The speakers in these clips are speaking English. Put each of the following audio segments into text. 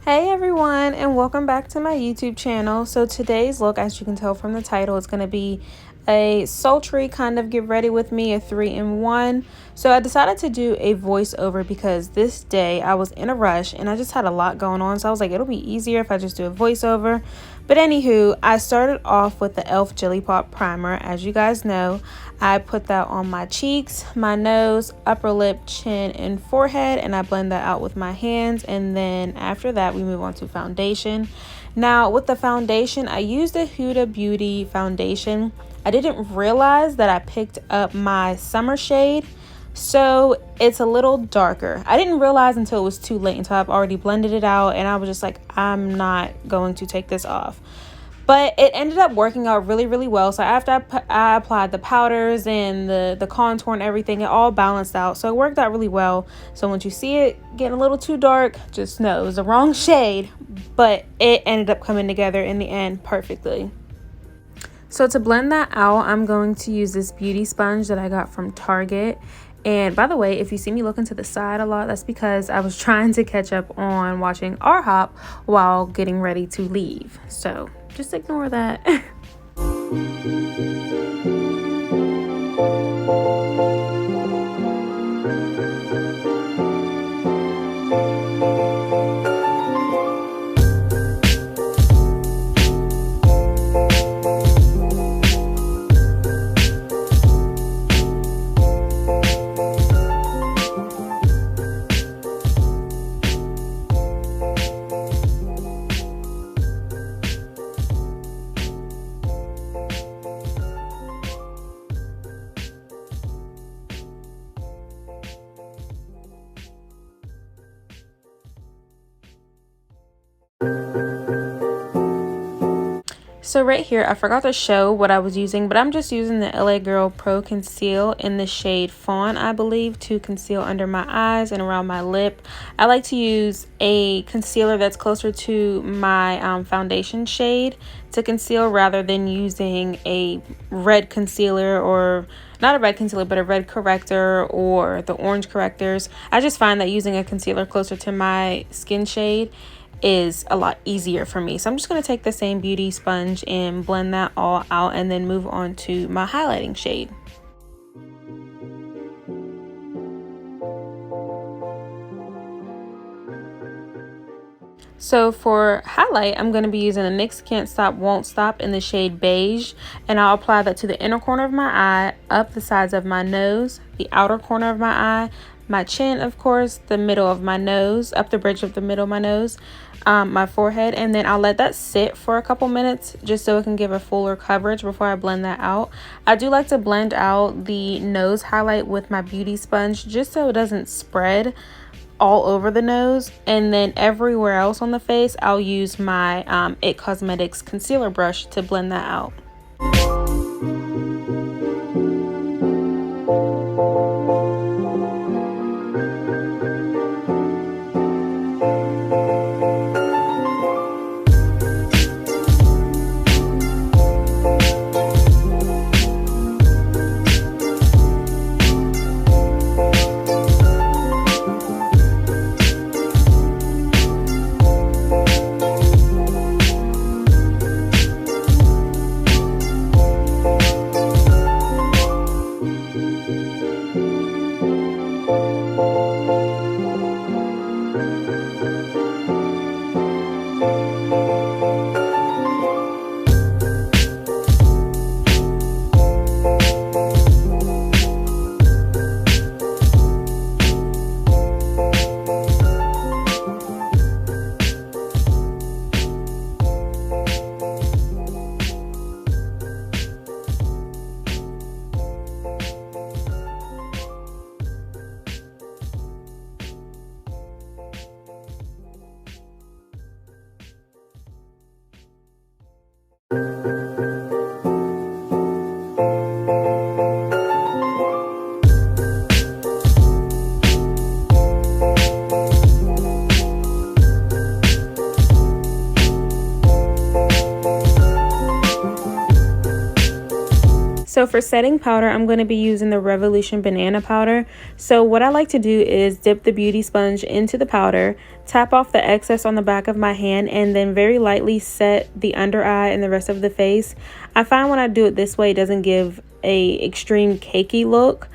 Hey everyone, and welcome back to my YouTube channel. So today's look, as you can tell from the title, is going to be a sultry kind of get ready with me, a 3-in-1. So I decided to do a voiceover because this day I was in a rush and I just had a lot going on. So I was like, it'll be easier if I just do a voiceover. But anywho, I started off with the e.l.f. Jelly Pop Primer. As you guys know, I put that on my cheeks, my nose, upper lip, chin, and forehead, and I blend that out with my hands. And then after that, we move on to foundation. Now, with the foundation, I used a Huda Beauty foundation. I didn't realize that I picked up my summer shade, so it's a little darker. I didn't realize until it was too late, until I've already blended it out, and I was just like, I'm not going to take this off. But it ended up working out really, really well. So after I applied the powders and the contour and everything, it all balanced out. So it worked out really well. So once you see it getting a little too dark, just know it was the wrong shade, but it ended up coming together in the end perfectly. So to blend that out, I'm going to use this beauty sponge that I got from Target. And by the way, if you see me looking to the side a lot, that's because I was trying to catch up on watching R-Hop while getting ready to leave. So just ignore that. So right here, I forgot to show what I was using, but I'm just using the LA Girl Pro Conceal in the shade Fawn, I believe, to conceal under my eyes and around my lip. I like to use a concealer that's closer to my foundation shade to conceal rather than using a red concealer, or not a red concealer, but a red corrector or the orange correctors. I just find that using a concealer closer to my skin shade is a lot easier for me. So I'm just going to take the same beauty sponge and blend that all out and then move on to my highlighting shade. So for highlight, I'm going to be using the NYX Can't Stop Won't Stop in the shade Beige, and I'll apply that to the inner corner of my eye, up the sides of my nose, the outer corner of my eye, my chin, of course, the middle of my nose, up the bridge of the middle of my nose, my forehead, and then I'll let that sit for a couple minutes just so it can give a fuller coverage before I blend that out. I do like to blend out the nose highlight with my beauty sponge just so it doesn't spread all over the nose, and then everywhere else on the face I'll use my It Cosmetics concealer brush to blend that out. So for setting powder, I'm going to be using the Revolution Banana Powder. So what I like to do is dip the beauty sponge into the powder, tap off the excess on the back of my hand, and then very lightly set the under eye and the rest of the face. I find when I do it this way, it doesn't give a extreme cakey look.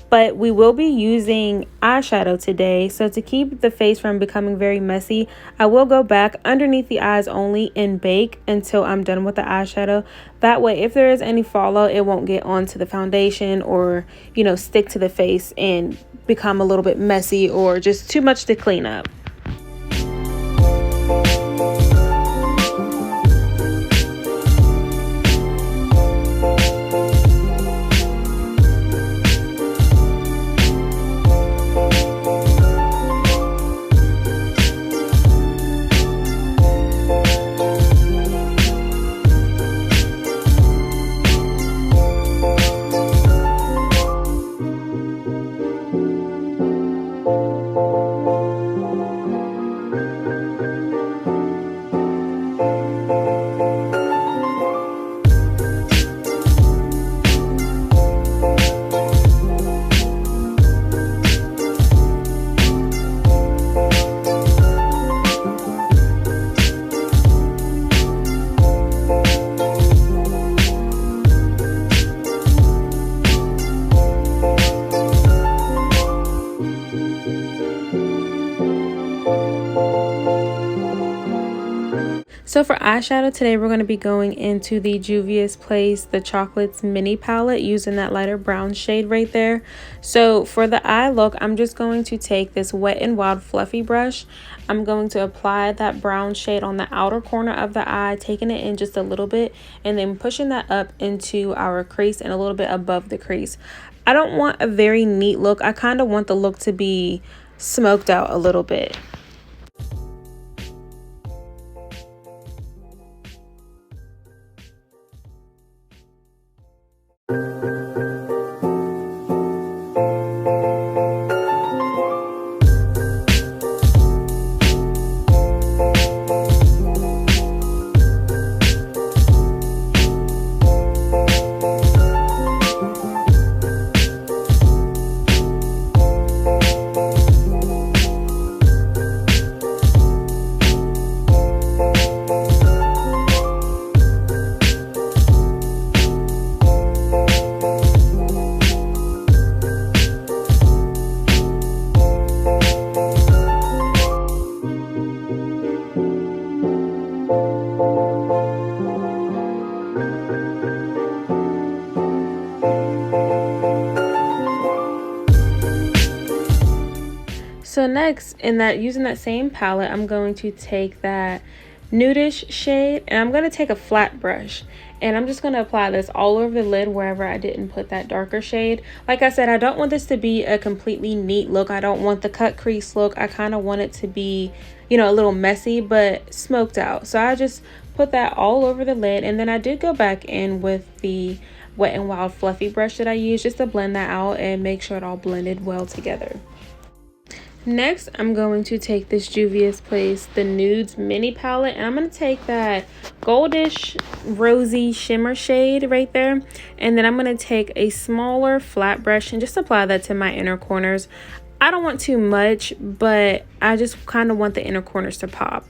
But we will be using eyeshadow today, so to keep the face from becoming very messy, I will go back underneath the eyes only and bake until I'm done with the eyeshadow. That way, if there is any fallout, it won't get onto the foundation or, you know, stick to the face and become a little bit messy or just too much to clean up. So for eyeshadow today, we're going to be going into the Juvias Place The Chocolates Mini Palette using that lighter brown shade right there. So for the eye look, I'm just going to take this Wet n Wild fluffy brush. I'm going to apply that brown shade on the outer corner of the eye, taking it in just a little bit and then pushing that up into our crease and a little bit above the crease. I don't want a very neat look. I kind of want the look to be smoked out a little bit. So next, using that same palette, I'm going to take that nudish shade and I'm going to take a flat brush and I'm just going to apply this all over the lid wherever I didn't put that darker shade. Like I said, I don't want this to be a completely neat look. I don't want the cut crease look. I kind of want it to be, you know, a little messy but smoked out. So I just put that all over the lid, and then I did go back in with the Wet n Wild fluffy brush that I used just to blend that out and make sure it all blended well together. Next, I'm going to take this Juvias Place The Nudes Mini Palette, and I'm going to take that goldish rosy shimmer shade right there, and then I'm going to take a smaller flat brush and just apply that to my inner corners. I don't want too much, but I just kind of want the inner corners to pop.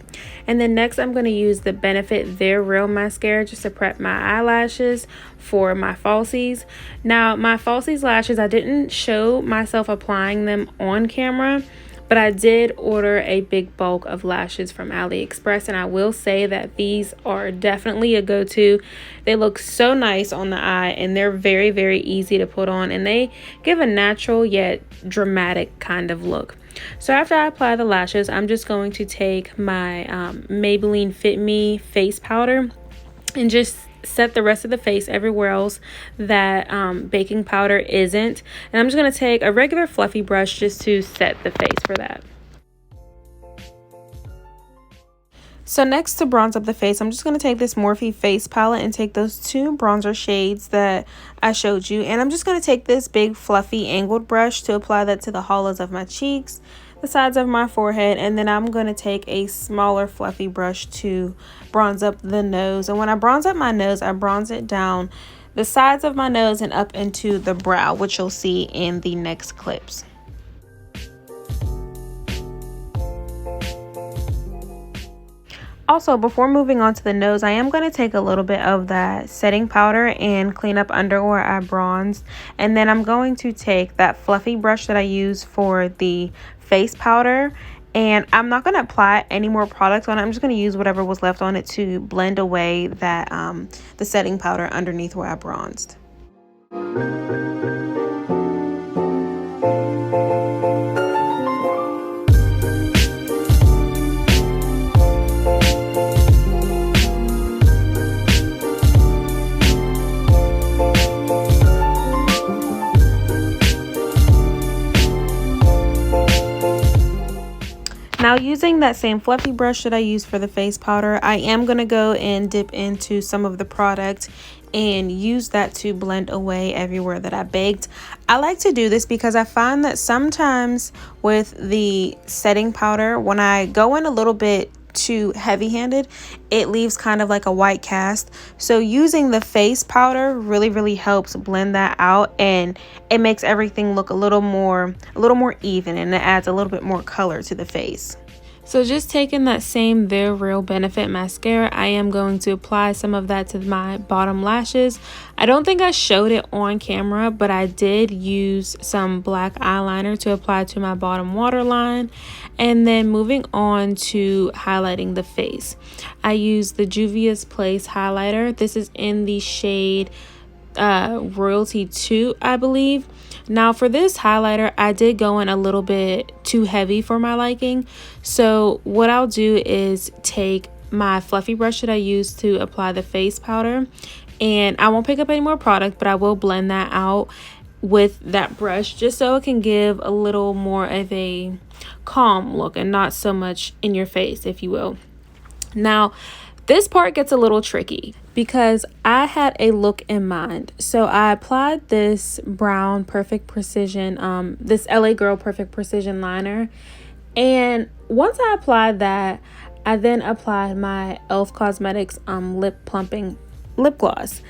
And then next, I'm going to use the Benefit They're Real mascara just to prep my eyelashes for my falsies. Now, my falsies lashes, I didn't show myself applying them on camera, but I did order a big bulk of lashes from AliExpress, and I will say that these are definitely a go-to. They look so nice on the eye, and they're very, very easy to put on, and they give a natural yet dramatic kind of look. So after I apply the lashes, I'm just going to take my Maybelline Fit Me face powder and just set the rest of the face everywhere else that baking powder isn't. And I'm just going to take a regular fluffy brush just to set the face for that. So next, to bronze up the face, I'm just going to take this Morphe face palette and take those two bronzer shades that I showed you. And I'm just going to take this big fluffy angled brush to apply that to the hollows of my cheeks, the sides of my forehead, and then I'm going to take a smaller fluffy brush to bronze up the nose. And when I bronze up my nose, I bronze it down the sides of my nose and up into the brow, which you'll see in the next clips. Also, before moving on to the nose, I am going to take a little bit of that setting powder and clean up under where I bronzed. And then I'm going to take that fluffy brush that I use for the face powder. And I'm not going to apply any more product on it. I'm just going to use whatever was left on it to blend away that the setting powder underneath where I bronzed. Now, using that same fluffy brush that I used for the face powder, I am going to go and dip into some of the product and use that to blend away everywhere that I baked. I like to do this because I find that sometimes with the setting powder, when I go in a little bit too heavy-handed, it leaves kind of like a white cast. So using the face powder really helps blend that out, and it makes everything look a little more even, and it adds a little bit more color to the face. So just taking that same Their Real Benefit mascara, I am going to apply some of that to my bottom lashes. I don't think I showed it on camera, but I did use some black eyeliner to apply to my bottom waterline. And then moving on to highlighting the face, I used the Juvias Place highlighter. This is in the shade Royalty 2, I believe. Now for this highlighter, I did go in a little bit too heavy for my liking. So what I'll do is take my fluffy brush that I used to apply the face powder, and I won't pick up any more product, but I will blend that out with that brush just so it can give a little more of a calm look and not so much in your face, if you will. Now, this part gets a little tricky because I had a look in mind. So I applied this brown Perfect Precision, this LA Girl Perfect Precision liner. And once I applied that, I then applied my e.l.f. Cosmetics lip plumping lip gloss.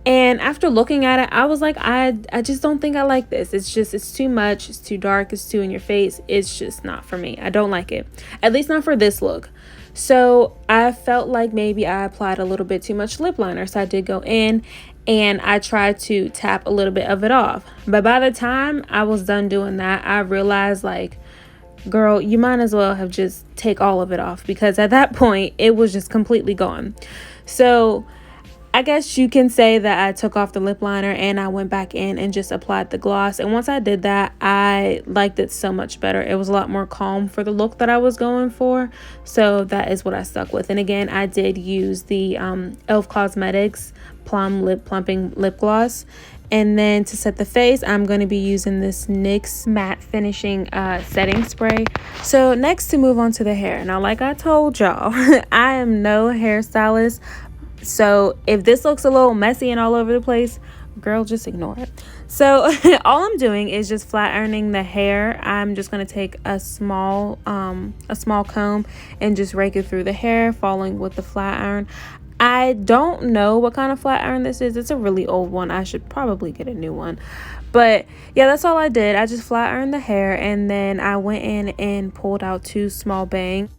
And after looking at it, I was like, I just don't think I like this. It's too much. It's too dark. It's too in your face. It's just not for me. I don't like it. At least not for this look. So I felt like maybe I applied a little bit too much lip liner. So I did go in and I tried to tap a little bit of it off. But by the time I was done doing that, I realized, like, girl, you might as well have just take all of it off, because at that point it was just completely gone. So I guess you can say that I took off the lip liner and I went back in and just applied the gloss. And once I did that, I liked it so much better. It was a lot more calm for the look that I was going for. So that is what I stuck with. And again, I did use the e.l.f. Cosmetics Plum Lip Plumping Lip Gloss. And then to set the face, I'm going to be using this NYX Matte Finishing Setting Spray. So next, to move on to the hair. Now, like I told y'all, I am no hairstylist. So if this looks a little messy and all over the place, girl, just ignore it. So all I'm doing is just flat ironing the hair. I'm just going to take a small comb and just rake it through the hair, following with the flat iron. I don't know what kind of flat iron this is. It's a really old one. I should probably get a new one. But yeah, that's all I did. I just flat ironed the hair, and then I went in and pulled out 2 small bangs.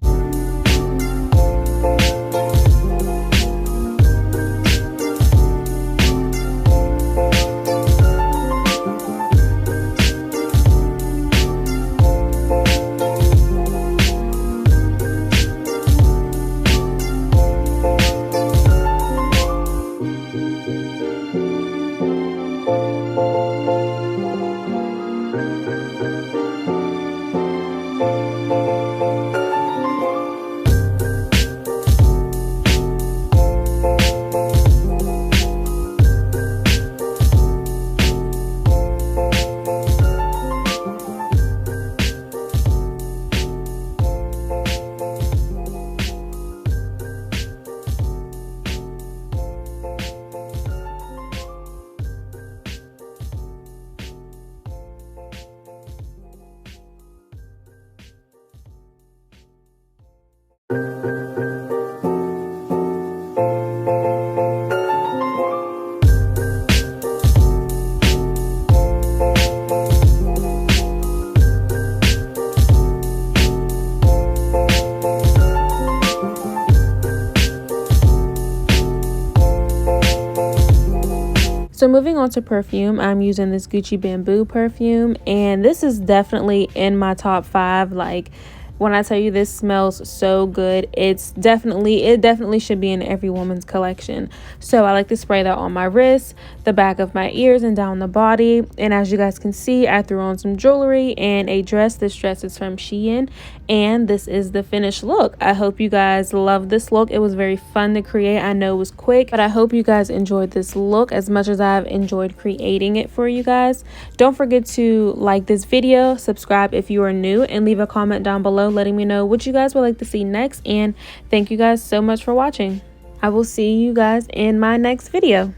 moving on to perfume, I'm using this Gucci Bamboo perfume, and this is definitely in my top 5. Like, when I tell you this smells so good, it definitely should be in every woman's collection. So I like to spray that on my wrists, the back of my ears, and down the body. And as you guys can see, I threw on some jewelry and a dress. This dress is from Shein, and this is the finished look. I hope you guys love this look. It was very fun to create. I know it was quick, but I hope you guys enjoyed this look as much as I've enjoyed creating it for you guys. Don't forget to like this video, subscribe if you are new, and leave a comment down below letting me know what you guys would like to see next. And thank you guys so much for watching. I will see you guys in my next video.